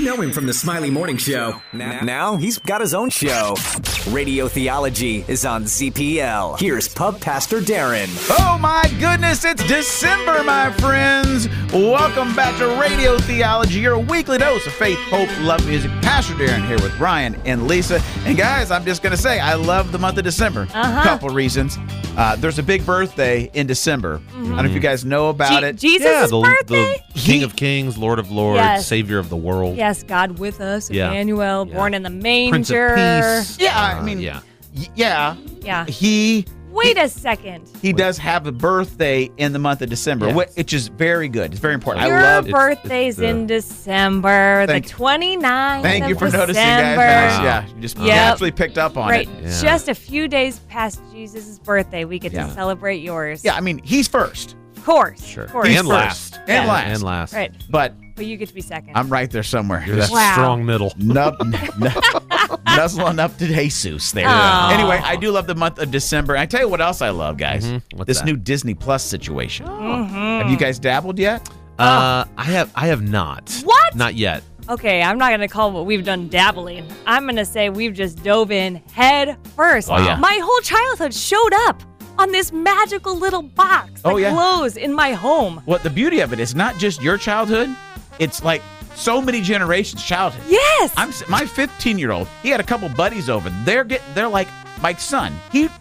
know him from the Smiley Morning Show. Now he's got his own show. Radio Theology is on ZPL. Here's Pub Pastor Daron. Oh my goodness, it's December, my friends. Welcome back to Radio Theology, your weekly dose of faith, hope, love, music. Pastor Daron here with Ryan and Lisa. And guys, I'm just going to say, I love the month of December. Couple reasons. There's a big birthday in December. I don't know if you guys know about it. Jesus' birthday? The King of Kings, Lord of Lords, Yes. Savior of the world. Yes, God with us, Yeah. Emmanuel, born in the Prince of manger. Peace. Yeah, I mean, Yeah. Wait a second. He does have a birthday in the month of December, Yes. which is very good. It's very important. Your I love birthday's in December, the 29th Thank you of for noticing, December. guys. Yeah, you just naturally picked up on Right. it. Yeah. Just a few days past Jesus' birthday, we get to celebrate yours. Yeah, I mean, he's first. Of course. Sure. Of course. He's And first. last. And Yeah. last. And last. Right. But But you get to be second. I'm right there somewhere. You're that Wow. strong middle. Nuzzling up to Jesus there. Aw. Anyway, I do love the month of December. I tell you what else I love, guys. What's This that? new Disney Plus situation. Have you guys dabbled yet? I have not. What? Not yet. Okay, I'm not going to call what we've done dabbling. I'm going to say we've just dove in head first. Oh, yeah. My whole childhood showed up on this magical little box that Oh, yeah. glows in my home. What the beauty of it is not just your childhood. It's like so many generations' childhood. Yes. My 15-year-old, he had a couple buddies over. They're like my son.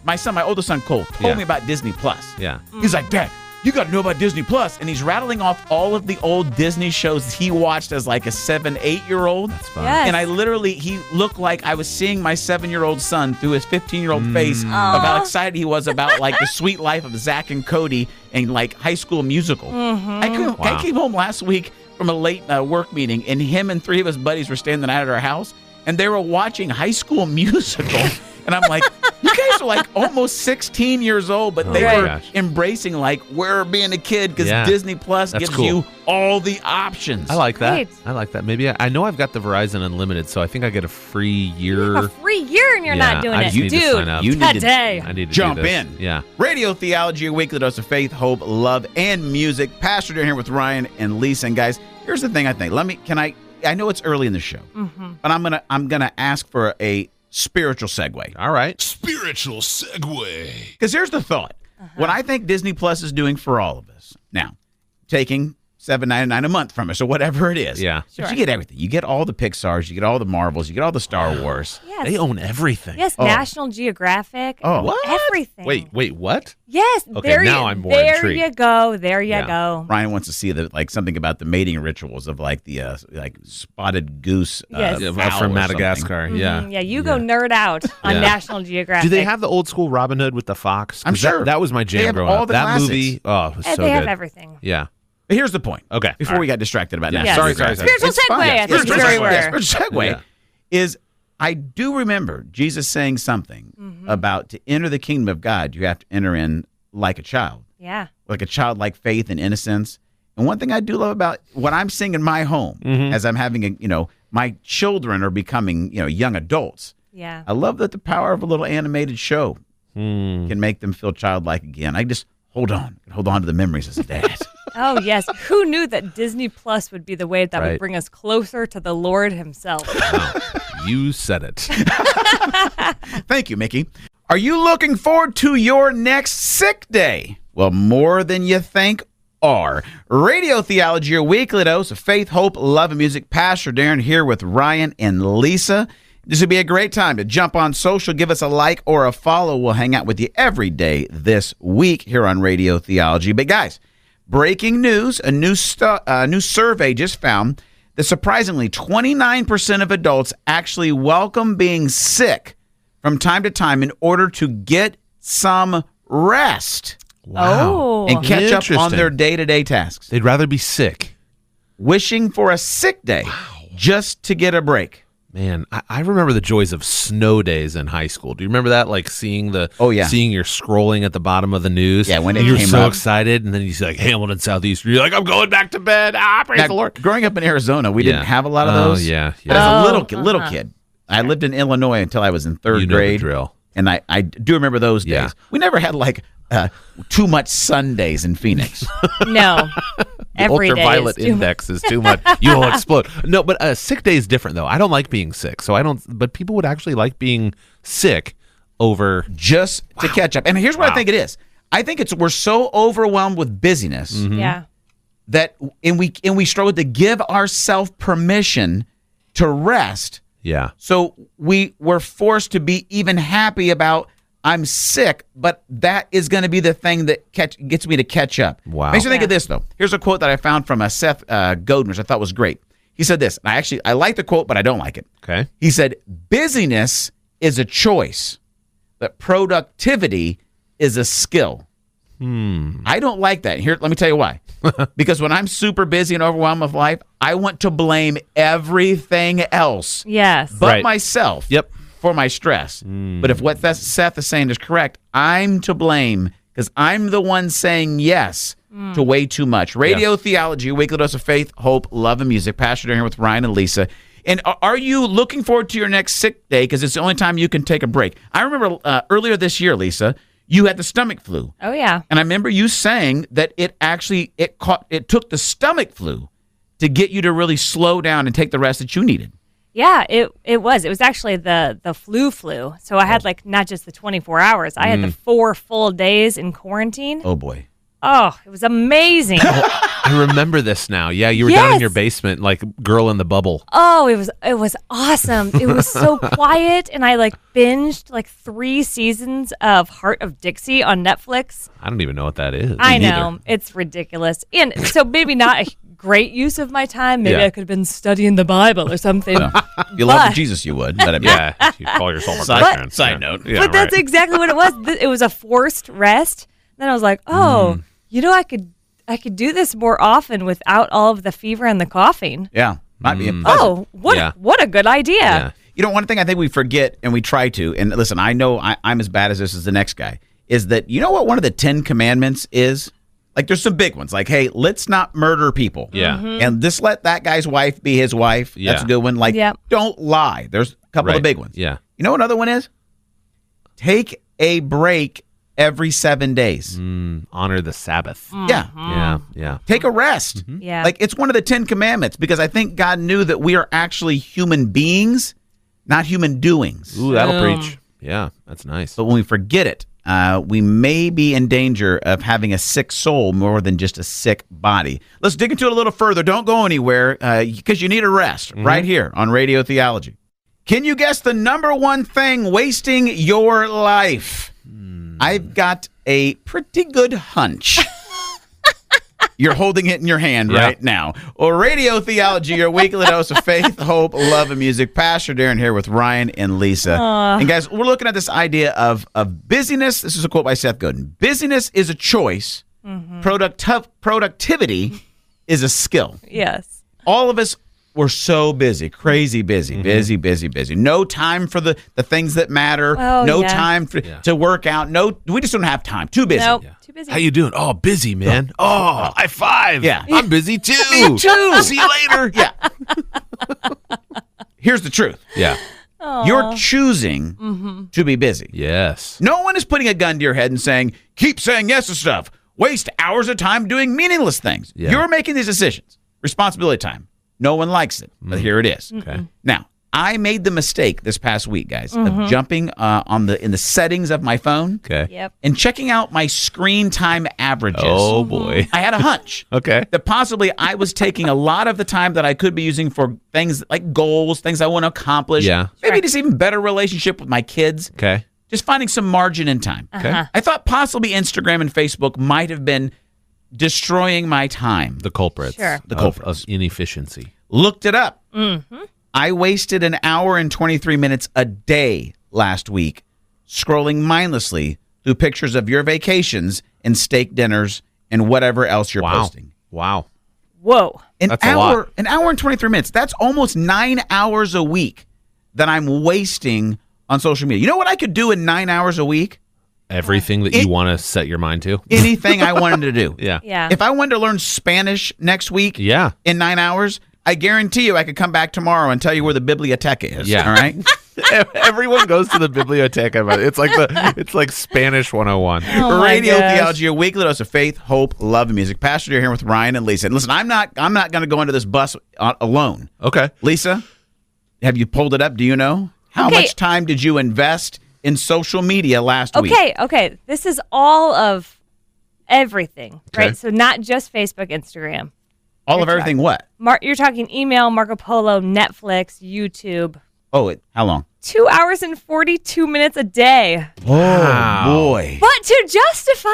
My oldest son Cole told Yeah. me about Disney Plus. Yeah. He's like, Dad, you got to know about Disney Plus. And he's rattling off all of the old Disney shows he watched as like a 7, 8-year-old. That's fun. Yes. And he looked like I was seeing my 7-year-old son through his 15-year-old face of how excited he was about like the sweet life of Zach and Cody and like High School Musical. I came home last week from a late work meeting, and him and 3 of his buddies were staying the night at our house, and they were watching High School Musical. And I'm like, you guys are like almost 16 years old, but they Right. were Gosh. embracing like we're being a kid because Yeah. Disney Plus That's gives cool. you all the options. I like that. Great. I like that. Maybe I know I've got the Verizon Unlimited, so I think I get a free You year. have a free year and you're Yeah, not doing I it. just need to Dude, sign up. You need to- today. I need to Jump do this. in. Yeah. Radio Theology, a weekly dose of faith, hope, love, and music. Pastor Daron here with Ryan and Lisa. And guys, here's the thing I think. I know it's early in the show, but I'm gonna ask for a spiritual segue. All right. Spiritual segue. Because here's the thought. What I think Disney Plus is doing for all of us now, taking $7.99 a month from us or whatever it is. Yeah. But you get everything. You get all the Pixars, you get all the Marvels, you get all the Star Wars. Yes. They own everything. Yes, National Geographic. Oh. What? Everything. Wait, what? Yes. Okay, there now you, I'm more there intrigued. you go. There you Yeah. go. Ryan wants to see something about the mating rituals of like the like spotted goose. Yes. Yeah, fowl from or Madagascar. Yeah. Yeah, you go nerd out on Yeah. National Geographic. Do they have the old school Robin Hood with the fox? 'Cause I'm sure. that was my They jam have growing all up. the That classics. movie, oh, it was so They have good. everything. Yeah. But here's the point. Okay. Before All we right. got distracted about that. Yes. Sorry. Spiritual It's fine. segue. Yeah, I think spiritual very segue. well. Yeah, spiritual segue Yeah. is I do remember Jesus saying something about to enter the kingdom of God, you have to enter in like a child. Yeah. Like a childlike faith and innocence. And one thing I do love about what I'm seeing in my home as I'm having my children are becoming, young adults. Yeah. I love that the power of a little animated show can make them feel childlike again. I just hold on to the memories as a dad. Oh, yes. Who knew that Disney Plus would be the way that would Right. bring us closer to the Lord himself? You said it. Thank you, Mickey. Are you looking forward to your next sick day? Well, more than you think are. Radio Theology, your weekly dose of faith, hope, love, and music. Pastor Daron here with Ryan and Lisa. This would be a great time to jump on social, give us a like or a follow. We'll hang out with you every day this week here on Radio Theology. But guys, breaking news, a new survey just found that surprisingly 29% of adults actually welcome being sick from time to time in order to get some rest Oh. and catch up on Interesting. their day-to-day tasks. They'd rather be sick. Wishing for a sick day just to get a break. Man, I remember the joys of snow days in high school. Do you remember that? Like seeing seeing your scrolling at the bottom of the news. Yeah, when it and you're came so up. excited, and then you see like Hamilton Southeastern. You're like, I'm going back to bed. Praise Now, the Lord. growing up in Arizona, we Yeah. didn't have a lot of Oh, those. yeah, But yeah. as a Oh, little kid, I lived in Illinois until I was in third You know the grade. drill. And I do remember those days. Yeah. We never had like too much Sundays in Phoenix. No. Every day ultraviolet is too index is too much. You'll explode. No, but a sick day is different though. I don't like being sick, so I don't. But people would actually like being sick over just to catch up. And here's what I think it is. I think we're so overwhelmed with busyness Yeah. that and we struggle to give ourselves permission to rest. Yeah. So we're forced to be even happy about I'm sick, but that is going to be the thing that gets me to catch up. Wow. Makes me think of this, though. Here's a quote that I found from Seth Godin, which I thought was great. He said this, and I like the quote, but I don't like it. Okay. He said, busyness is a choice, but productivity is a skill. I don't like that. Here, let me tell you why. Because when I'm super busy and overwhelmed with life, I want to blame everything else Yes. but myself for my stress. But if what Seth is saying is correct, I'm to blame because I'm the one saying yes to way too much. Radio Theology, a weekly dose of faith, hope, love, and music. Pastor Daron here with Ryan and Lisa. And are you looking forward to your next sick day? Because it's the only time you can take a break. I remember earlier this year, Lisa, you had the stomach flu. Oh, yeah. And I remember you saying that it took the stomach flu to get you to really slow down and take the rest that you needed. Yeah, it was. It was actually the flu. So I had like not just the 24 hours. I had the 4 full days in quarantine. Oh, boy. Oh, it was amazing. I remember this now. Yeah, you were down in your basement like girl in the bubble. Oh, it was awesome. It was so quiet, and I like binged like 3 seasons of Heart of Dixie on Netflix. I don't even know what that is. I Me know. neither. It's ridiculous. And so maybe not a great use of my time. Maybe Yeah. I could have been studying the Bible or something. You love Jesus, you would. But I mean, Yeah, if you call yourself a Christian. Side note. Yeah, But that's right. exactly what it was. It was a forced rest. Then I was like, oh, I could do this more often without all of the fever and the coughing. Yeah. Might be pleasant. Oh, what a good idea. Yeah. You know, one thing I think we forget, and we try to, and listen, I know I'm as bad as this as the next guy, is that you know what one of the 10 commandments is? Like, there's some big ones. Like, hey, let's not murder people. Yeah. And just let that guy's wife be his wife. Yeah. That's a good one. Like, don't lie. There's a couple of big ones. Yeah. You know what another one is? Take a break every 7 days. Honor the Sabbath. Yeah. Yeah. Take a rest. Yeah. Like, it's one of the 10 commandments because I think God knew that we are actually human beings, not human doings. Ooh, that'll preach. Yeah, that's nice. But when we forget it, we may be in danger of having a sick soul more than just a sick body. Let's dig into it a little further. Don't go anywhere because you need a rest right here on Radio Theology. Can you guess the number one thing wasting your life? I've got a pretty good hunch. You're holding it in your hand right now. Or Radio Theology, your weekly dose of faith, hope, love, and music. Pastor Daron here with Ryan and Lisa. And guys, we're looking at this idea of busyness. This is a quote by Seth Godin. Busyness is a choice. Productivity is a skill. Yes. All of us were so busy, crazy busy, busy. No time for the things that matter. Oh, no yeah. time to work out. No, we just don't have time. Too busy. Nope. Too busy. How you doing? Oh, busy, man. Oh, high five. Yeah. I'm busy too. Me too. See you later. Yeah. Here's the truth. Yeah. You're choosing to be busy. Yes. No one is putting a gun to your head and saying, keep saying yes to stuff. Waste hours of time doing meaningless things. Yeah. You're making these decisions. Responsibility time. No one likes it, but here it is. Okay. Now, I made the mistake this past week, guys, of jumping in the settings of my phone Okay. Yep. and checking out my screen time averages. Oh boy. I had a hunch. Okay. That possibly I was taking a lot of the time that I could be using for things like goals, things I want to accomplish. Yeah. Maybe just even better relationship with my kids. Okay. Just finding some margin in time. Okay. I thought possibly Instagram and Facebook might have been destroying my time. The culprits. Sure. The culprits. Of inefficiency. Looked it up. I wasted an hour and 23 minutes a day last week scrolling mindlessly through pictures of your vacations and steak dinners and whatever else you're posting. Wow. Whoa. That's a lot. An hour and 23 minutes. That's almost 9 hours a week that I'm wasting on social media. You know what I could do in 9 hours a week? Everything that you want to set your mind to. Anything I wanted to do. Yeah. Yeah. If I wanted to learn Spanish next week Yeah. in 9 hours, I guarantee you I could come back tomorrow and tell you where the biblioteca is. Yeah. All right? Everyone goes to the biblioteca. It's like Spanish 101. Oh my Radio gosh. Theology, a weekly dose of faith, hope, love, and music. Pastor, you're here with Ryan and Lisa. And listen, I'm not going to go into this bus alone. Okay. Lisa, have you pulled it up? Do you know how much time did you invest in social media last week? Okay. This is all of everything, Okay. right? So not just Facebook, Instagram. All of everything. What? You're talking email, Marco Polo, Netflix, YouTube. Oh, how long? 2 hours and 42 minutes a day. Oh boy. But to justify,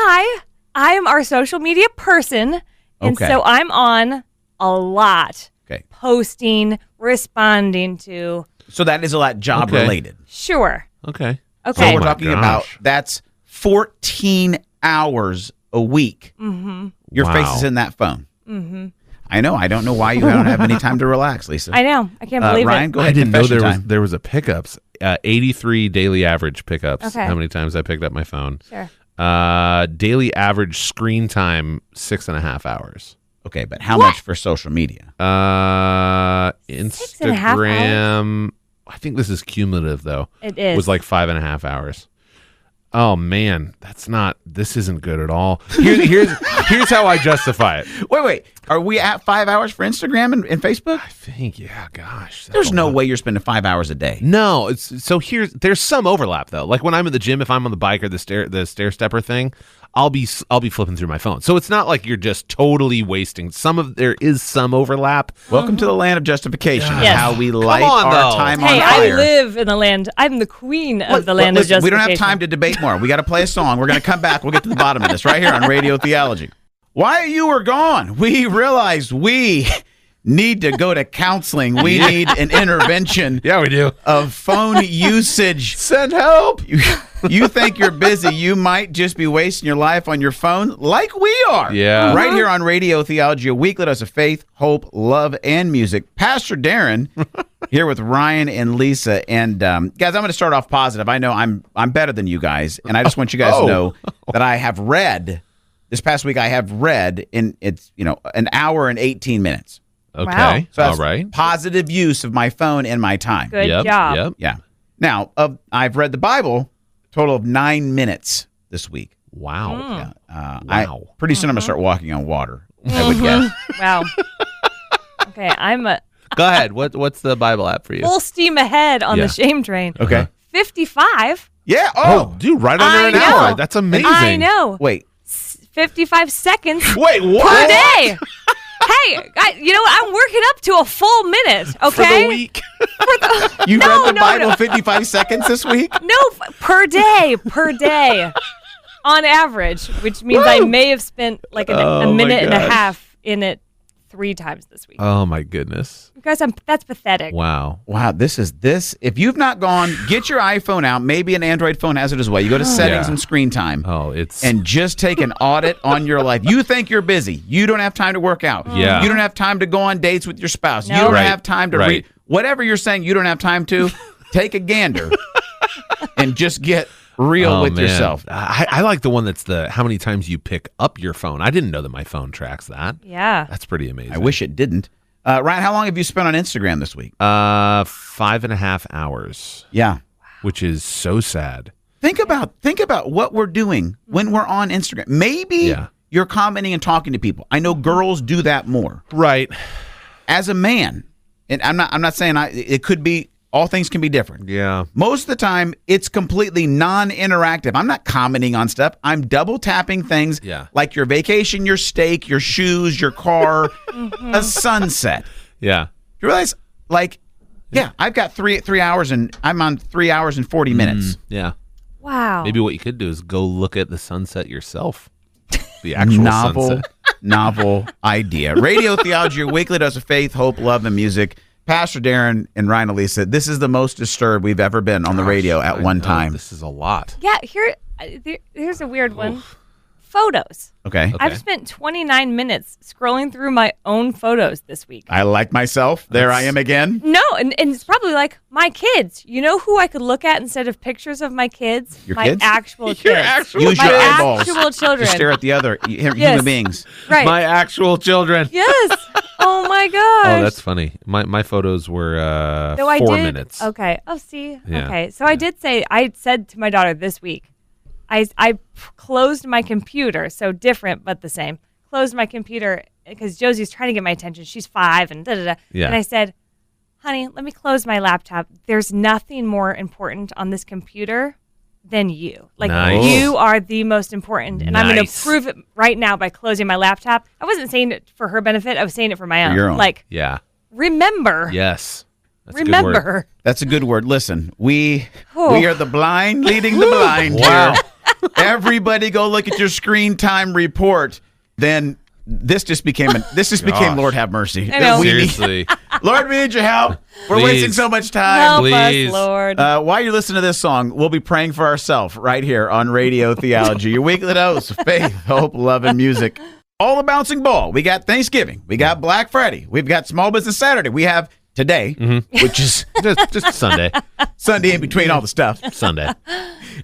I am our social media person, and Okay. so I'm on a lot. Okay. Posting, responding to. So that is a lot job related. Sure. Okay. So Okay. we're my talking gosh. about that's 14 hours a week. Mm-hmm. Your Wow. face is in that phone. Mm-hmm. I know. I don't know why you don't have any time to relax, Lisa. I know. I can't believe Ryan, it. go ahead. I didn't know confession time. there was a pickups. 83 daily average pickups. Okay. How many times I picked up my phone? Sure. Daily average screen time 6.5 hours. Okay, but how much for social media? 6.5 Instagram. I think this is cumulative though. It is. Was like 5.5 hours. Oh man, this isn't good at all. Here's how I justify it. Wait. Are we at 5 hours for Instagram and Facebook? I think, yeah, gosh. that's There's a no lot. way you're spending 5 hours a day. No, there's some overlap though. Like when I'm in the gym, if I'm on the bike or the stair stepper thing, I'll be flipping through my phone. So it's not like you're just totally wasting. There is some overlap. Welcome to the land of justification. Yes. How we light on, our though. time Hey, on I fire. live in the land. I'm the queen of the land Listen, of justification. we don't have time to debate more. We got to play a song. We're going to come back. We'll get to the bottom of this right here on Radio Theology. While you were gone, we realized we need to go to counseling. We need an intervention Yeah, we do. of phone usage. Send help. You think you're busy. You might just be wasting your life on your phone like we are. Yeah. Right here on Radio Theology, a weekly dose of faith, hope, love, and music. Pastor Daron here with Ryan and Lisa. And guys, I'm going to start off positive. I know I'm better than you guys, and I just want you guys to know that I have read this past week. I have read in an hour and 18 minutes. Okay. Wow. So that's All right. positive use of my phone and my time. Good Yep. job. Yep. Yeah. Now, I've read the Bible a total of 9 minutes this week. Wow. Wow. Pretty soon I'm going to start walking on water, I would guess. Wow. Okay, I'm a Go ahead. What's the Bible app for you? full steam ahead on Yeah. the shame train. Okay. 55. Yeah. Oh, dude, right under I an know. hour. That's amazing. I know. Wait. 55 seconds Wait, what? per day. Hey, you know what? I'm working up to a full minute, okay? For the week. You No, read the no, Bible no. 55 seconds this week? No, per day, on average, which means I may have spent like a Oh, minute my and a gosh. half in it 3 times this week. Oh my goodness. You guys, that's pathetic. Wow. Wow, this. If you've not gone, get your iPhone out. Maybe an Android phone has it as well. You go to settings Yeah. and screen time. Oh, it's And just take an audit on your life. You think you're busy. You don't have time to work out. Yeah. You don't have time to go on dates with your spouse. No. You don't Right. have time to Right. read. Whatever you're saying you don't have time to, take a gander and just get real with man. yourself. I like the one that's how many times you pick up your phone. I didn't know that my phone tracks that. Yeah. That's pretty amazing. I wish it didn't. Ryan, how long have you spent on Instagram this week? 5.5 hours, Yeah. which is so sad. Think about what we're doing when we're on Instagram. Maybe Yeah. you're commenting and talking to people. I know girls do that more. Right. As a man, and I'm not saying it could be, all things can be different. Yeah. Most of the time, it's completely non-interactive. I'm not commenting on stuff. I'm double tapping things like your vacation, your steak, your shoes, your car, a sunset. Yeah. You realize, I've got three hours and I'm on 3 hours and 40 minutes. Yeah. Wow. Maybe what you could do is go look at the sunset yourself. The actual sunset. Novel idea. Radio Theology, your weekly dose of faith, hope, love, and music. Pastor Daron and Ryan and Lisa, this is the most disturbed we've ever been on the radio at one time. This is a lot. Yeah, here's a weird one. photos. Okay. I've spent 29 minutes scrolling through my own photos this week. I like myself. There I am again. No, and it's probably like my kids. You know who I could look at instead of pictures of my kids? Your my kids? actual kids. Your actual Use my your eyeballs actual children. to stare at the other human Yes. beings. Right. My actual children. Yes. Oh my gosh. Oh, that's funny. My photos were So I 4 did- minutes. Okay. Oh, see. Yeah. Okay. So I said to my daughter this week, I closed my computer. So different, but the same. Closed my computer because Josie's trying to get my attention. She's 5 and da-da-da. Yeah. And I said, honey, let me close my laptop. There's nothing more important on this computer than you. Like, Nice. you are the most important. And I'm going to Nice. prove it right now by closing my laptop. I wasn't saying it for her benefit. I was saying it for my own. your own. Like, Yeah. remember. Yes. That's a good word. Remember. That's a good word. Listen, we Oh. are the blind leading the blind. Wow. Here. Everybody go look at your screen time report. Then this just became Lord have mercy. I know. We need- Seriously. Lord, we need your help. We're Please. wasting so much time. Help Please. us, Lord. While you're listening to this song, we'll be praying for ourselves right here on Radio Theology, your weekly dose of faith, hope, love, and music. All the bouncing ball. We got Thanksgiving. We got Black Friday. We've got Small Business Saturday. We have today, which is just Sunday. Sunday in between all the stuff. Sunday.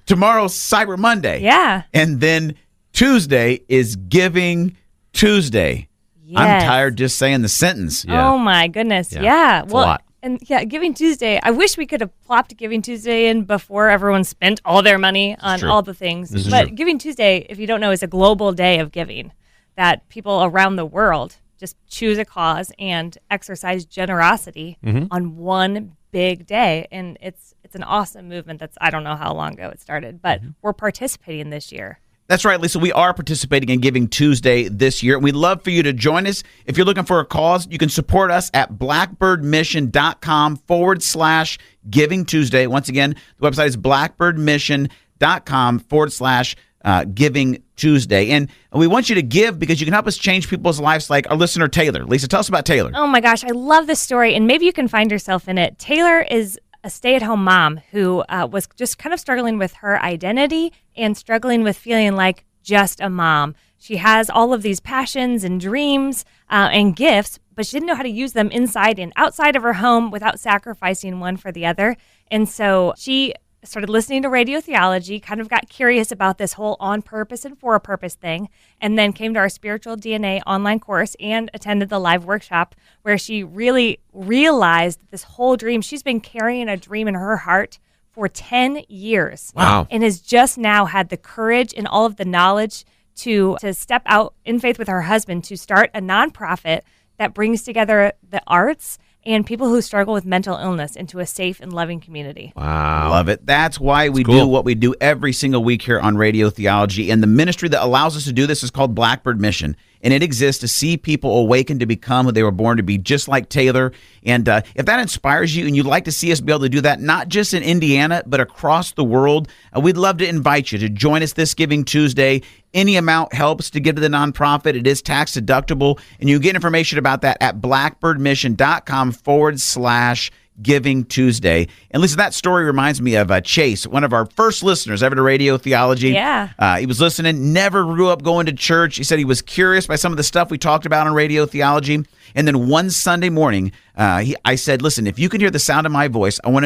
Tomorrow's Cyber Monday. Yeah. And then Tuesday is Giving Tuesday. I'm Yes. tired just saying the sentence. Yeah. Oh my goodness. Yeah. Yeah. It's a lot. And yeah, Giving Tuesday. I wish we could have plopped Giving Tuesday in before everyone spent all their money on true. all the things. This is But true. Giving Tuesday, if you don't know, is a global day of giving that people around the world just choose a cause and exercise generosity Mm-hmm. on one big day. And it's an awesome movement that's, I don't know how long ago it started, but Mm-hmm. we're participating this year. That's right, Lisa. We are participating in Giving Tuesday this year. We'd love for you to join us. If you're looking for a cause, you can support us at blackbirdmission.com/Giving Tuesday. Once again, the website is blackbirdmission.com/Giving Tuesday. And we want you to give because you can help us change people's lives, like our listener, Taylor. Lisa, tell us about Taylor. Oh my gosh, I love this story, and maybe you can find yourself in it. Taylor is a stay-at-home mom who was just kind of struggling with her identity and struggling with feeling like just a mom. She has all of these passions and dreams and gifts, but she didn't know how to use them inside and outside of her home without sacrificing one for the other. And so she started listening to Radio Theology, kind of got curious about this whole on purpose and for a purpose thing, and then came to our Spiritual DNA online course and attended the live workshop where she really realized this whole dream. She's been carrying a dream in her heart for 10 years. Wow. And has just now had the courage and all of the knowledge to step out in faith with her husband to start a nonprofit that brings together the arts and people who struggle with mental illness into a safe and loving community. Wow. Love it. That's why we cool. do what we do every single week here on Radio Theology. And the ministry that allows us to do this is called Blackbird Mission. And it exists to see people awaken to become who they were born to be, just like Taylor. And if that inspires you and you'd like to see us be able to do that, not just in Indiana, but across the world, we'd love to invite you to join us this Giving Tuesday. Any amount helps to give to the nonprofit. It is tax deductible. And you can get information about that at blackbirdmission.com/Giving Tuesday. And listen, that story reminds me of Chase, one of our first listeners ever to Radio Theology. Yeah. He was listening, never grew up going to church. He said he was curious by some of the stuff we talked about on Radio Theology. And then one Sunday morning, I said, listen, if you can hear the sound of my voice, I want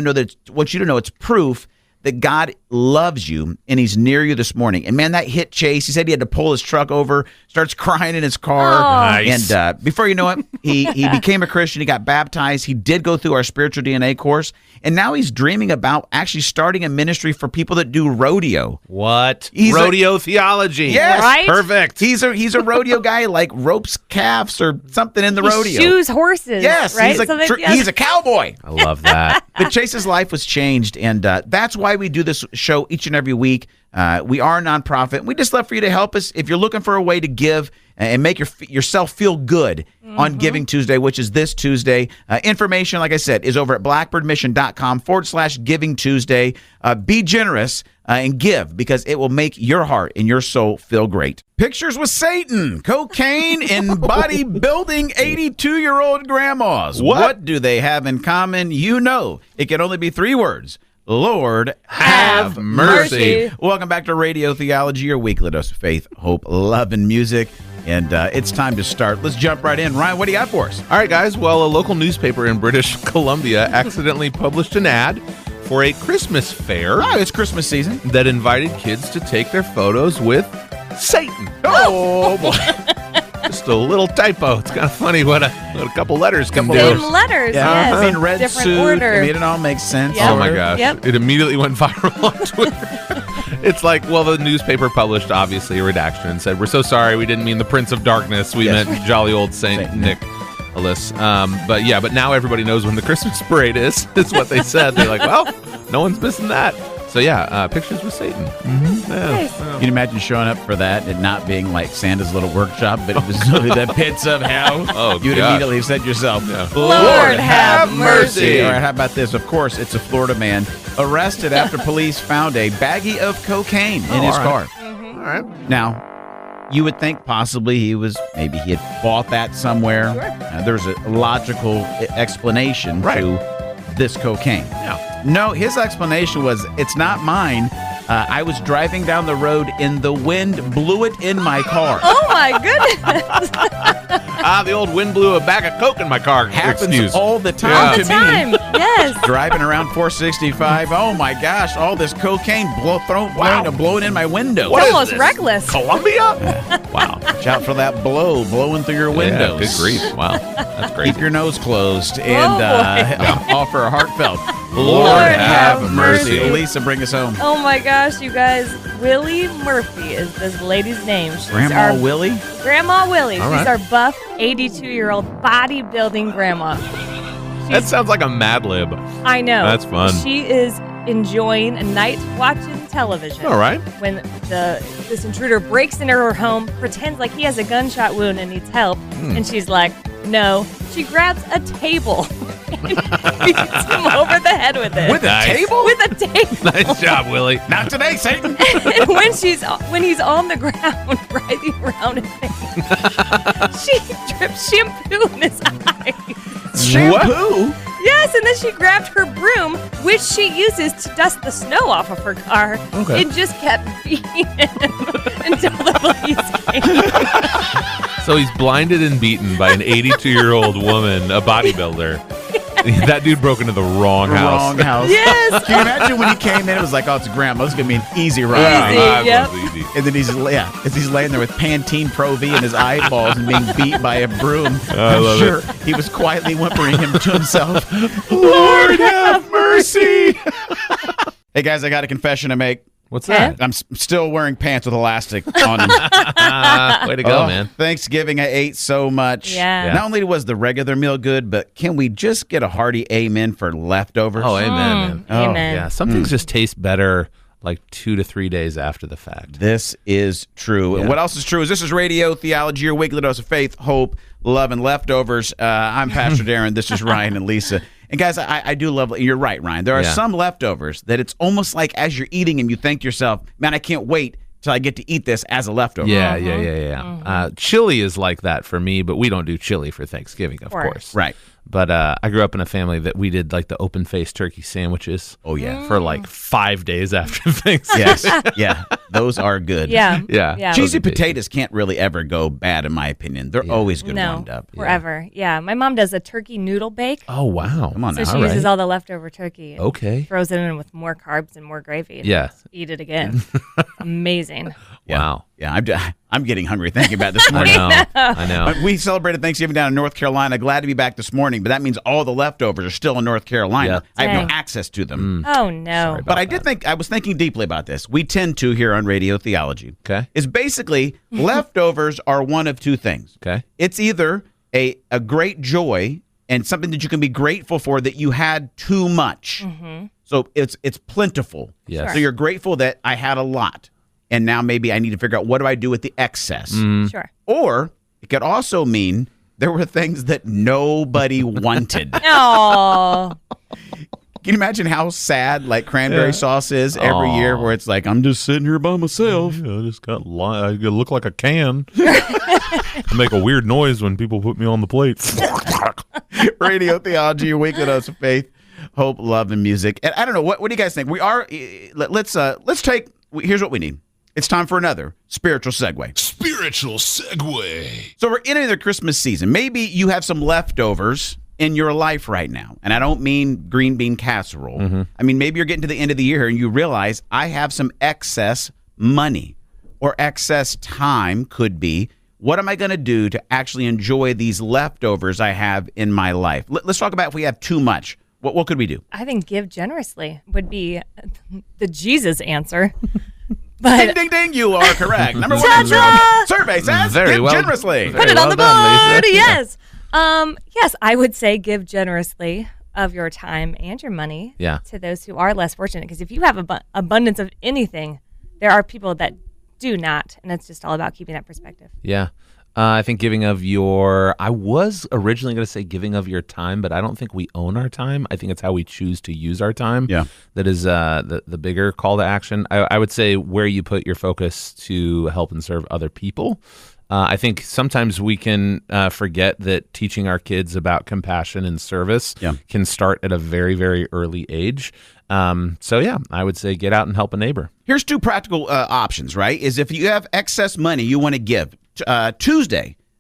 you to know it's proof that God loves you and he's near you this morning. And man, that hit Chase. He said he had to pull his truck over, starts crying in his car. Nice. And before you know it, he became a Christian. He got baptized. He did go through our Spiritual DNA course. And now he's dreaming about actually starting a ministry for people that do rodeo. What? He's Rodeo theology. Yes. Right? Perfect. He's a rodeo guy, like ropes calves or something in the He rodeo. shoes horses. Yes, right? he's a cowboy. I love that. But Chase's life was changed, and that's why we do this show each and every week. We are a nonprofit. We just love for you to help us. If you're looking for a way to give and make yourself feel good on Giving Tuesday, which is this Tuesday, information, like I said, is over at blackbirdmission.com/Giving Tuesday. Be generous and give, because it will make your heart and your soul feel great. Pictures with Satan, cocaine, and bodybuilding 82-year-old grandmas. What do they have in common? You know, it can only be 3 words. Lord, Have mercy. Welcome back to Radio Theology, your weekly dose of faith, hope, love, and music. And it's time to start. Let's jump right in. Ryan, what do you got for us? All right, guys. Well, a local newspaper in British Columbia accidentally published an ad for a Christmas fair Oh, it's Christmas season. that invited kids to take their photos with Satan. Oh, boy. Just a little typo. It's kind of funny what a couple letters can do. Same letters, yes. I mean, red Different suit. order. I mean, it all makes sense. Yep. Oh my Sort of. gosh. Yep. It immediately went viral on Twitter. It's like, well, the newspaper published, obviously, a redaction and said, we're so sorry, we didn't mean the Prince of Darkness. We Yes. meant jolly old Saint Nicholas. But now everybody knows when the Christmas parade is what they said. They're like, well, no one's missing that. So yeah, pictures with Satan. Mm-hmm. Yeah. Nice. Can you imagine showing up for that and not being like Santa's little workshop, but it was the pits of hell? Oh, You'd gosh. immediately have said yourself, Lord, have mercy. All right, how about this? Of course, it's a Florida man arrested after police found a baggie of cocaine in his all car. right. All right. Now, you would think possibly maybe he had bought that somewhere. Sure. There's a logical explanation Right. to this cocaine. Yeah. No, his explanation was, it's not mine. I was driving down the road and the wind blew it in my car. Oh my goodness. The old wind blew a bag of coke in my car. Happens Excuse. all the time Yeah. All to the time. Yes. me. Driving around 465. Oh my gosh, all this cocaine blowing in my window. What is Almost this? reckless. Columbia? Wow. Watch out for that blowing through your windows. Yeah, good grief. Wow. That's crazy. Keep your nose closed and boy. offer a heartfelt Lord, have mercy. Lisa, bring us home. Oh my gosh, you guys. Willie Murphy is this lady's name. She's Grandma our Willie? Grandma Willie. All She's right. our buff 82-year-old bodybuilding grandma. That sounds like a Mad Lib. I know. That's fun. She is enjoying a night watching television. All right. When this intruder breaks into her home, pretends like he has a gunshot wound and needs help, and she's like, no. She grabs a table and beats him over the head with it. With a Nice. table? With a table. Nice job, Willie. Not today, Satan. And when he's on the ground writhing around his face, she drips shampoo in his eyes. Shampoo? Yes, and then she grabbed her broom, which she uses to dust the snow off of her car, Okay. and just kept beating him until the police came. So he's blinded and beaten by an 82-year-old woman, a bodybuilder. That dude broke into the wrong house. Wrong house. Yes. Can you imagine when he came in, it was like, oh, it's grandma. This is going to be an easy ride. Easy. That Yep. was easy. And then he's laying there with Pantene Pro V in his eyeballs and being beat by a broom. I I'm love sure he was quietly whimpering him to himself. Lord have mercy. Hey, guys, I got a confession to make. What's that? I'm still wearing pants with elastic on them. Way to go, Oh, man. Thanksgiving, I ate so much. Yeah. Not only was the regular meal good, but can we just get a hearty amen for leftovers? Oh, amen, man. Oh, Amen. Yeah, some things just taste better like 2 to 3 days after the fact. This is true. And Yeah. what else is true is this is Radio Theology, your weekly dose of faith, hope, love, and leftovers. I'm Pastor Daron. This is Ryan and Lisa. And guys, I do love, you're right, Ryan. There are Yeah. some leftovers that it's almost like as you're eating them, you think to yourself, man, I can't wait till I get to eat this as a leftover. Yeah. Chili is like that for me, but we don't do chili for Thanksgiving, of course. Right. But I grew up in a family that we did like the open-faced turkey sandwiches. Oh, yeah. For like 5 days after Thanksgiving. Yes. Yeah. Those are good. Yeah. Yeah. Yeah. Cheesy Those are potatoes can't really ever go bad, in my opinion. They're always good No, warmed up. forever. Yeah. My mom does a turkey noodle bake. Oh, wow. Come on So now. she all uses right. all the leftover turkey and Okay. throws it in with more carbs and more gravy. And Yeah. Eat it again. Amazing. Yeah. Wow. Yeah, I'm getting hungry thinking about this I morning. know. I know. We celebrated Thanksgiving down in North Carolina. Glad to be back this morning, but that means all the leftovers are still in North Carolina. Yeah. I have no Dang. access to them. Oh, no. But I was thinking deeply about this. We tend to here on Radio Theology. Okay. Is basically leftovers are one of two things. Okay. It's either a great joy and something that you can be grateful for that you had too much. So it's plentiful. Yes. So you're grateful that I had a lot. And now maybe I need to figure out what do I do with the excess. Sure. Or it could also mean there were things that nobody wanted. Oh, Can you imagine how sad like cranberry sauce is every year where it's like, I'm just sitting here by myself. I just got I look like a can. I make a weird noise when people put me on the plate. Radio Theology, your weekly dose of faith, hope, love, and music. And I don't know, what do you guys think? We are, let's take, here's what we need. It's time for another spiritual segue. Spiritual segue. So we're entering the Christmas season. Maybe you have some leftovers in your life right now. And I don't mean green bean casserole. Mm-hmm. I mean, maybe you're getting to the end of the year and you realize I have some excess money or excess time could be. What am I going to do to actually enjoy these leftovers I have in my life? Let's talk about if we have too much. What could we do? I think give generously would be the Jesus answer. But Ding, ding, ding, you are correct. Number one answer Ta-da! on the survey says Very give well. generously. put it well on the done, board. Lisa. Yes. Yes, I would say give generously of your time and your money to those who are less fortunate. Because if you have abundance of anything, there are people that do not. And it's just all about keeping that perspective. Yeah. I think giving of your, I was originally going to say giving of your time, but I don't think we own our time. I think it's how we choose to use our time. Yeah. That is the bigger call to action. I would say where you put your focus to help and serve other people. I think sometimes we can forget that teaching our kids about compassion and service can start at a very, very early age. I would say get out and help a neighbor. Here's two practical options, right? Is if you have excess money you want to give,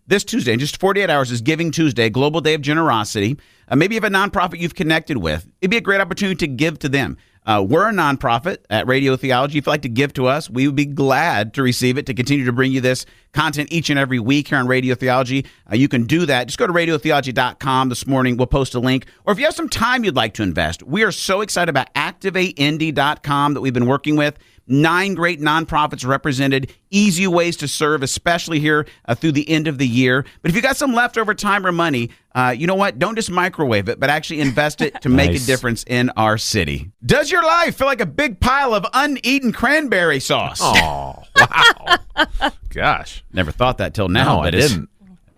this Tuesday, in just 48 hours, is Giving Tuesday, Global Day of Generosity. Maybe you have a nonprofit you've connected with. It'd be a great opportunity to give to them. We're a nonprofit at Radio Theology. If you'd like to give to us, we would be glad to receive it to continue to bring you this content each and every week here on Radio Theology. You can do that. Just go to radiotheology.com this morning. We'll post a link. Or if you have some time you'd like to invest, we are so excited about ActivateIndy.com that we've been working with. 9 great nonprofits represented, easy ways to serve, especially here through the end of the year. But if you got some leftover time or money, you know what? Don't just microwave it, but actually invest it to make a difference in our city. Does your life feel like a big pile of uneaten cranberry sauce? Oh, wow. Gosh. Never thought that till now. No, I didn't.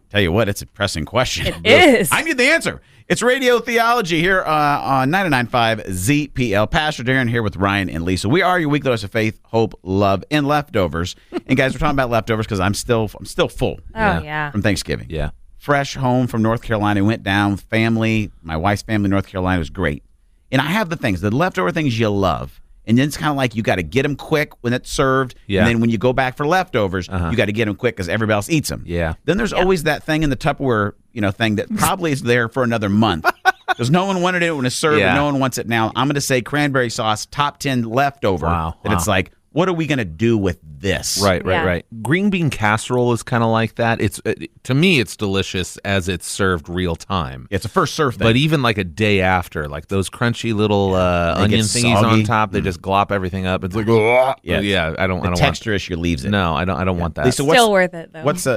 Tell you what, it's a pressing question. It is. I need the answer. It's Radio Theology here on 99.5 ZPL. Pastor Daron here with Ryan and Lisa. We are your weekly dose of faith, hope, love, and leftovers. And guys, we're talking about leftovers because I'm still full. Oh, yeah. From Thanksgiving. Yeah. Fresh home from North Carolina. Went down with family. My wife's family in North Carolina was great. And I have the leftover things you love. And then it's kind of like you got to get them quick when it's served. Yeah. And then when you go back for leftovers, you got to get them quick because everybody else eats them. Yeah. Then there's always that thing in the Tupperware, thing that probably is there for another month. Because no one wanted it when it's served and no one wants it now. I'm going to say cranberry sauce, top 10 leftover. Wow. And it's like, what are we going to do with this? Right. Green bean casserole is kind of like that. To me, it's delicious as it's served real time. It's a first serve thing. But even like a day after, like those crunchy little onion get thingies soggy. on top, they just glop everything up. It's like, I don't want texture issue leaves it. No, I don't want that. Lisa, Still worth it, though. What's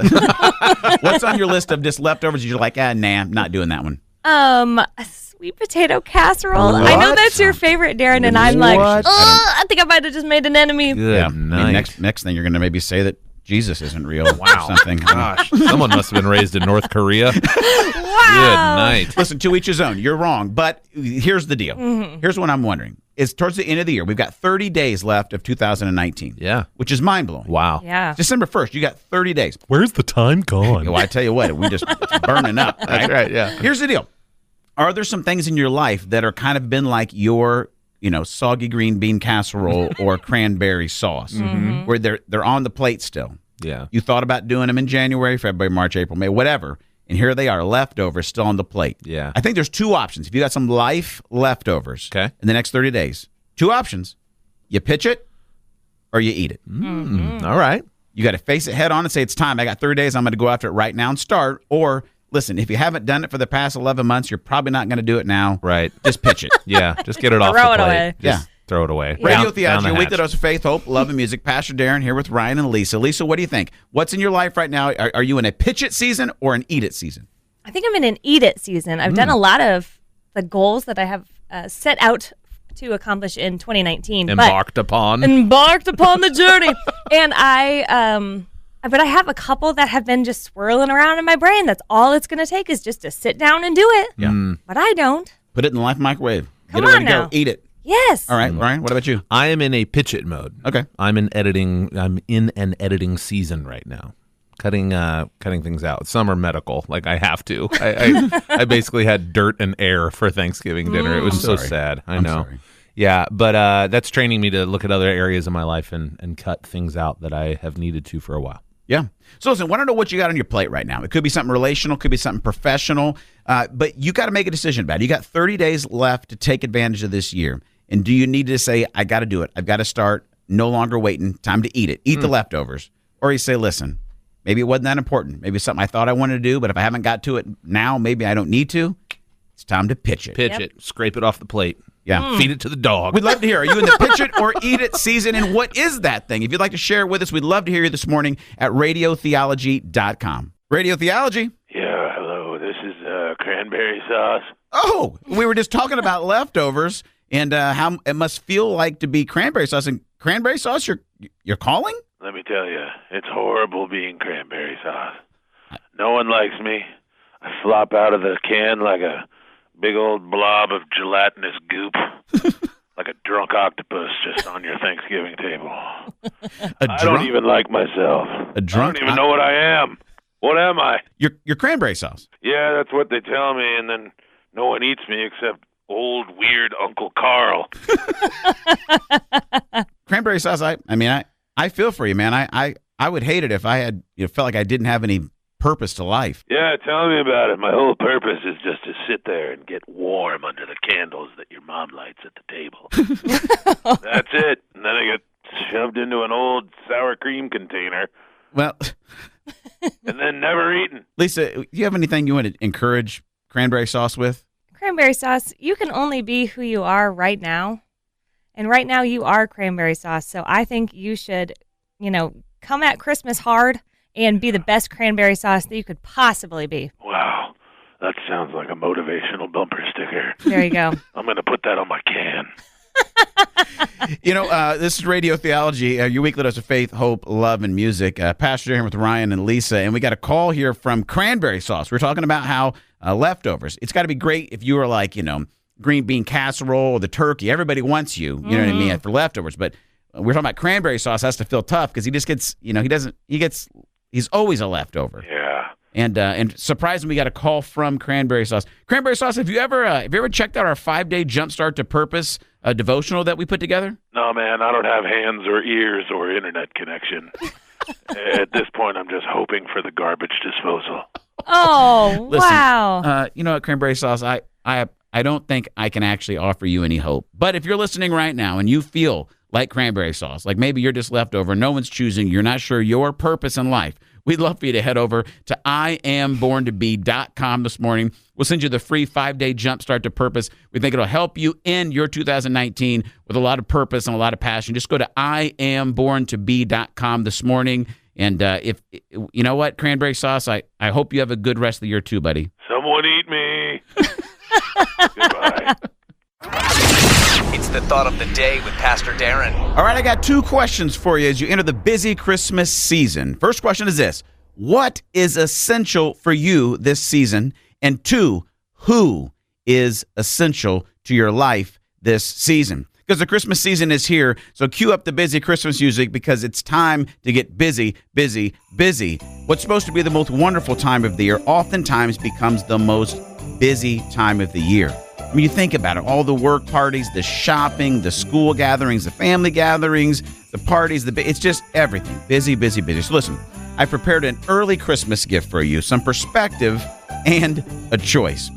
on your list of just leftovers? You're like, nah, I'm not doing that one. A sweet potato casserole. I know that's your favorite, Daron, and I'm like, I think I might have just made an enemy. Good night. Next thing you're going to maybe say that Jesus isn't real. Wow. Or something. Gosh, someone must have been raised in North Korea. Wow. Good night. Listen, to each his own. You're wrong. But here's the deal. Mm-hmm. Here's what I'm wondering. Is towards the end of the year, we've got 30 days left of 2019. Yeah. Which is mind-blowing. Wow. Yeah. December 1st, you got 30 days. Where's the time gone? Well, I tell you what, it's burning up. Right? That's right, yeah. Here's the deal. Are there some things in your life that are kind of been like your, soggy green bean casserole or cranberry sauce, where they're on the plate still? Yeah. You thought about doing them in January, February, March, April, May, whatever, and here they are, leftovers still on the plate. Yeah. I think there's two options. If you got some life leftovers in the next 30 days, two options. You pitch it or you eat it. All right. You got to face it head on and say, it's time. I got 30 days. I'm going to go after it right now and start. Or listen, if you haven't done it for the past 11 months, you're probably not going to do it now. Right. Just pitch it. Yeah. Just get it off Throw the it plate. away. Just throw it away. Radio Down Theology, the a weekly hatch. dose of faith, hope, love, and music. Pastor Daron here with Ryan and Lisa. Lisa, what do you think? What's in your life right now? Are you in a pitch it season or an eat it season? I think I'm in an eat it season. I've done a lot of the goals that I have set out to accomplish in 2019. Embarked upon the journey. And but I have a couple that have been just swirling around in my brain. That's all it's going to take is just to sit down and do it. Yeah. But I don't. Put it in the life microwave. Come Get it ready on to now. go. Eat it. Yes. All right, Ryan, what about you? I am in a pitch it mode. Okay. I'm in an editing season right now. cutting things out. Some are medical, like I have to. I basically had dirt and air for Thanksgiving dinner. It was I'm so sorry. sad. I'm know. sorry. Yeah, but that's training me to look at other areas of my life and cut things out that I have needed to for a while. Yeah. So listen, want to know what you got on your plate right now. It could be something relational, could be something professional, but you got to make a decision about it. You got 30 days left to take advantage of this year. And do you need to say, I got to do it. I've got to start, no longer waiting, time to eat it. Eat the leftovers. Or you say, listen, maybe it wasn't that important. Maybe it's something I thought I wanted to do, but if I haven't got to it now, maybe I don't need to. It's time to pitch it. Pitch it. Scrape it off the plate. Yeah. Feed it to the dog. We'd love to hear. Are you in the pitch it or eat it season? And what is that thing? If you'd like to share it with us, we'd love to hear you this morning at radiotheology.com. Radio Theology. Yeah, hello. This is cranberry sauce. Oh, we were just talking about leftovers and how it must feel like to be cranberry sauce. And cranberry sauce, you're calling? Let me tell you, it's horrible being cranberry sauce. No one likes me. I flop out of the can like a big old blob of gelatinous goop, like a drunk octopus just on your Thanksgiving table. I don't even like myself. A drunk? I don't even know what I am. What am I? You're cranberry sauce. Yeah, that's what they tell me, and then no one eats me except old, weird Uncle Carl. Cranberry sauce, I feel for you, man. I would hate it if I had felt like I didn't have any purpose to life. Yeah, tell me about it. My whole purpose is just to sit there and get warm under the candles that your mom lights at the table. That's it. And then I get shoved into an old sour cream container Well, and then never eaten. Lisa, do you have anything you want to encourage cranberry sauce with? Cranberry sauce, you can only be who you are right now. And right now you are cranberry sauce. So I think you should, come at Christmas hard and be the best cranberry sauce that you could possibly be. Wow, that sounds like a motivational bumper sticker. There you go. I'm going to put that on my can. This is Radio Theology, your weekly dose of faith, hope, love, and music. Pastor here with Ryan and Lisa, and we got a call here from cranberry sauce. We're talking about how leftovers. It's got to be great if you are like, green bean casserole or the turkey. Everybody wants you, you know what I mean, for leftovers. But we're talking about cranberry sauce has to feel tough because he just gets, he's always a leftover. Yeah. And surprisingly, we got a call from cranberry sauce. Cranberry sauce, have you ever checked out our 5-day Jumpstart to Purpose devotional that we put together? No, man, I don't have hands or ears or internet connection. At this point, I'm just hoping for the garbage disposal. Oh, Listen, wow. You know what, cranberry sauce, I don't think I can actually offer you any hope. But if you're listening right now and you feel like cranberry sauce, like maybe you're just leftover, no one's choosing, you're not sure your purpose in life, we'd love for you to head over to IamBornToBe.com this morning. We'll send you the free 5-day Jumpstart to Purpose. We think it'll help you end your 2019 with a lot of purpose and a lot of passion. Just go to IamBornToBe.com this morning. And if you know what, cranberry sauce, I hope you have a good rest of the year too, buddy. Someone eat me. Goodbye. It's the thought of the day with Pastor Daron. All right, I got 2 questions for you as you enter the busy Christmas season. First question is this: what is essential for you this season? And 2, who is essential to your life this season? Because the Christmas season is here, so cue up the busy Christmas music because it's time to get busy, busy, busy. What's supposed to be the most wonderful time of the year oftentimes becomes the most busy time of the year. I mean, you think about it, all the work parties, the shopping, the school gatherings, the family gatherings, the parties, it's just everything. Busy, busy, busy. So listen, I prepared an early Christmas gift for you, some perspective and a choice.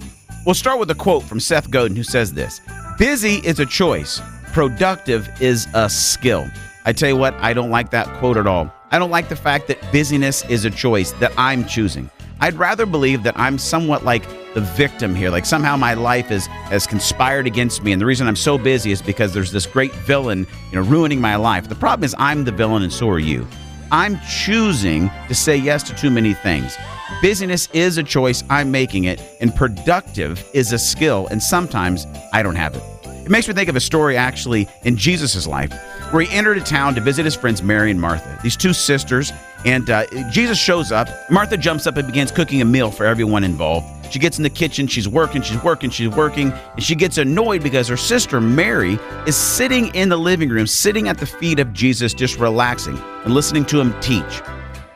We'll start with a quote from Seth Godin who says this: busy is a choice, productive is a skill. I tell you what, I don't like that quote at all. I don't like the fact that busyness is a choice that I'm choosing. I'd rather believe that I'm somewhat like the victim here, like somehow my life has conspired against me, and the reason I'm so busy is because there's this great villain, ruining my life. The problem is I'm the villain and so are you. I'm choosing to say yes to too many things. Busyness is a choice, I'm making it, and productive is a skill, and sometimes I don't have it. It makes me think of a story actually in Jesus' life where he entered a town to visit his friends Mary and Martha, these 2 sisters, and Jesus shows up. Martha jumps up and begins cooking a meal for everyone involved. She gets in the kitchen, she's working, and she gets annoyed because her sister Mary is sitting in the living room, sitting at the feet of Jesus, just relaxing and listening to him teach.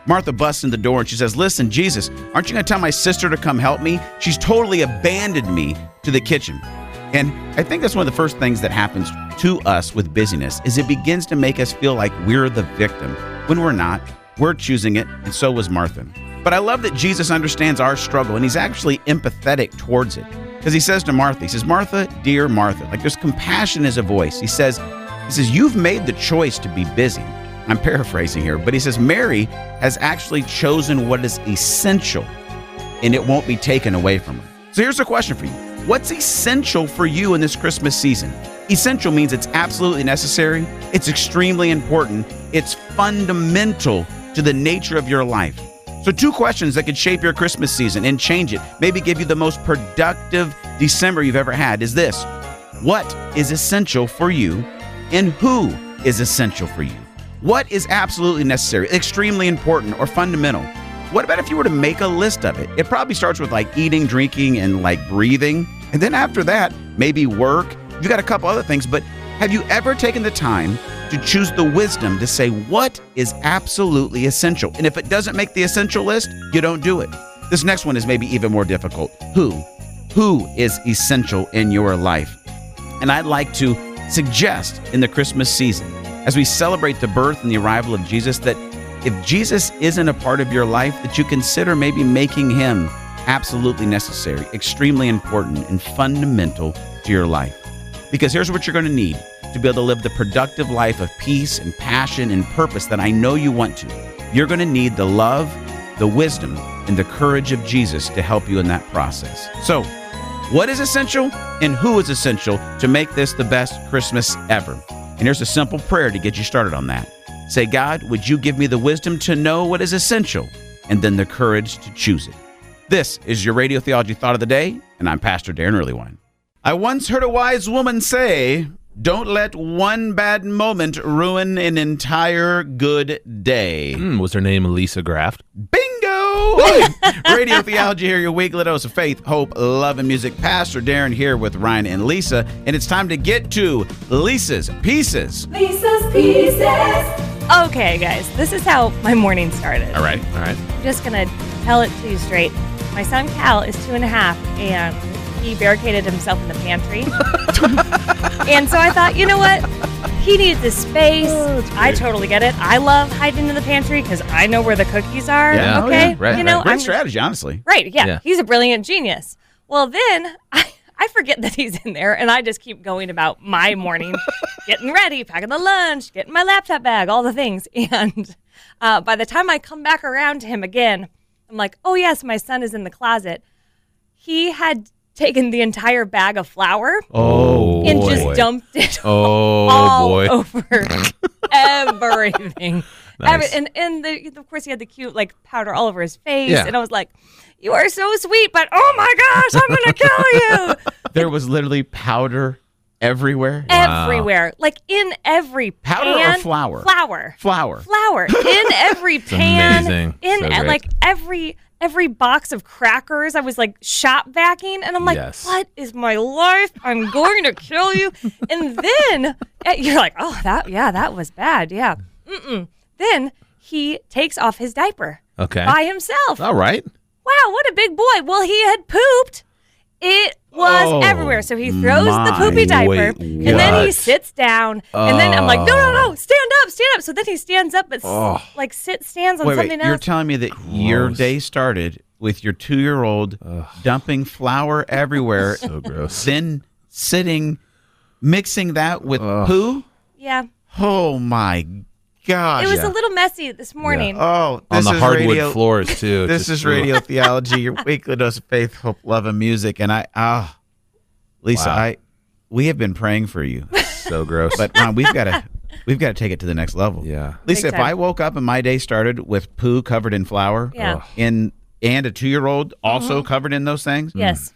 Martha busts in the door and she says, listen, Jesus, aren't you going to tell my sister to come help me? She's totally abandoned me to the kitchen. And I think that's one of the first things that happens to us with busyness is it begins to make us feel like we're the victim when we're not. We're choosing it, and so was Martha. But I love that Jesus understands our struggle, and he's actually empathetic towards it. Because he says to Martha, he says, Martha, dear Martha, like there's compassion as a voice. He says, you've made the choice to be busy. I'm paraphrasing here, but he says, Mary has actually chosen what is essential, and it won't be taken away from her. So here's a question for you. What's essential for you in this Christmas season? Essential means it's absolutely necessary. It's extremely important. It's fundamental to the nature of your life. So 2 questions that could shape your Christmas season and change it, maybe give you the most productive December you've ever had is this. What is essential for you and who is essential for you? What is absolutely necessary, extremely important, or fundamental? What about if you were to make a list of it? It probably starts with like eating, drinking, and like breathing. And then after that, maybe work. You've got a couple other things, but have you ever taken the time to choose the wisdom to say what is absolutely essential? And if it doesn't make the essential list, you don't do it. This next one is maybe even more difficult. Who is essential in your life? And I'd like to suggest in the Christmas season, as we celebrate the birth and the arrival of Jesus, that if Jesus isn't a part of your life, that you consider maybe making him absolutely necessary, extremely important, and fundamental to your life. Because here's what you're going to need to be able to live the productive life of peace and passion and purpose that I know you want to. You're going to need the love, the wisdom, and the courage of Jesus to help you in that process. So, what is essential and who is essential to make this the best Christmas ever? And here's a simple prayer to get you started on that. Say, God, would you give me the wisdom to know what is essential and then the courage to choose it? This is your Radio Theology Thought of the Day, and I'm Pastor Daron Earlywine. I once heard a wise woman say, don't let one bad moment ruin an entire good day. Was her name Lisa Graft? Bingo! Radio Theology here, your weekly dose of faith, hope, love, and music. Pastor Daron here with Ryan and Lisa, and it's time to get to Lisa's Pieces. Lisa's Pieces. Okay, guys, this is how my morning started. All right. I'm just going to tell it to you straight. My son Cal is 2.5, and he barricaded himself in the pantry. And so I thought, you know what? He needs his space. I totally get it. I love hiding in the pantry because I know where the cookies are. Yeah. Okay. Yeah. Right. You know, Great strategy, honestly. Right. Yeah. He's a brilliant genius. Well, then I forget that he's in there, and I just keep going about my morning, getting ready, packing the lunch, getting my laptop bag, all the things. And by the time I come back around to him again, I'm like, oh, yes, my son is in the closet. He had taken the entire bag of flour and just dumped it all over everything. Nice. And of course, he had the cute like powder all over his face. Yeah. And I was like, you are so sweet, but oh my gosh, I'm going to kill you. There was literally powder everywhere? Everywhere. Wow. Like in every powder pan. Or flour? Flour. In every pan. Amazing. In so like every box of crackers. I was like shop vacuuming, and I'm like, what is my life? I'm going to kill you. And then you're like, oh, that was bad. Yeah. Then he takes off his diaper by himself. All right. Wow, what a big boy. Well, he had pooped. It was everywhere. So he throws the poopy diaper, and then he sits down, and then I'm like, no, stand up. So then he stands up, but stands on something else. You're telling me that your day started with your 2-year-old dumping flour everywhere. So gross. Then mixing that with poo? Yeah. Oh, my gosh. It was a little messy this morning. Yeah. Oh, on the hardwood floors, too. This is Radio Theology, your weekly dose of faith, hope, love, and music. And Lisa, we have been praying for you. So gross. But Ron, we've got to take it to the next level. Yeah. Lisa, if I woke up and my day started with poo covered in flour, and a 2-year-old also covered in those things, yes.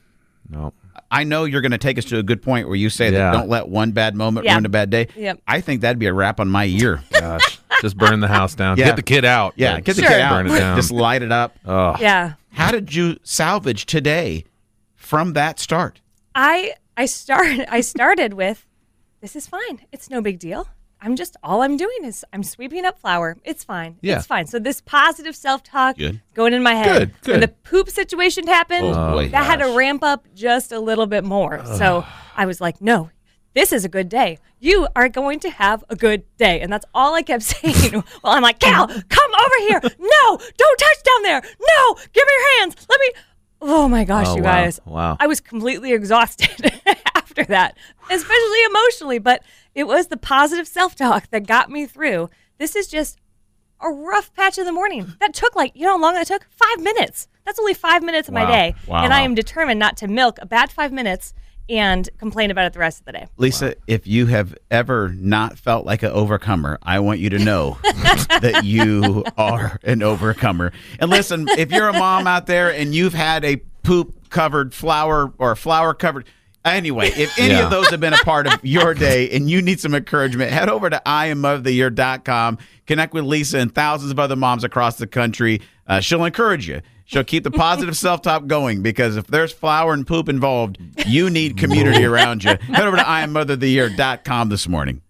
No. I know you're going to take us to a good point where you say that don't let one bad moment ruin a bad day. Yep. I think that'd be a wrap on my year. Gosh, just burn the house down. Yeah. Get the kid out. Yeah, get the kid out. Burn it down. Just light it up. Oh. Yeah. How did you salvage today from that start? I started with, this is fine. It's no big deal. all I'm doing is I'm sweeping up flour. It's fine. Yeah. It's fine. So this positive self-talk Good. going in my head. Good. When the poop situation happened, Oh, boy. that had to ramp up just a little bit more. So I was like, no, this is a good day. You are going to have a good day. And that's all I kept saying. Well, I'm like, Cal, come over here. No, don't touch down there. No, give me your hands. Let me. Oh my gosh, you guys. Wow. I was completely exhausted after that, especially emotionally. But it was the positive self-talk that got me through. This is just a rough patch in the morning. That took you know how long that took? 5 minutes. That's only 5 minutes of my day. Wow. And I am determined not to milk a bad 5 minutes and complain about it the rest of the day. Lisa, if you have ever not felt like an overcomer, I want you to know that you are an overcomer. And listen, if you're a mom out there and you've had a poop-covered flour or flour-covered... Anyway, if any of those have been a part of your day and you need some encouragement, head over to IamMotherOfTheYear.com. Connect with Lisa and thousands of other moms across the country. She'll encourage you. She'll keep the positive self-talk going, because if there's flour and poop involved, you need community around you. Head over to IamMotherOfTheYear.com this morning.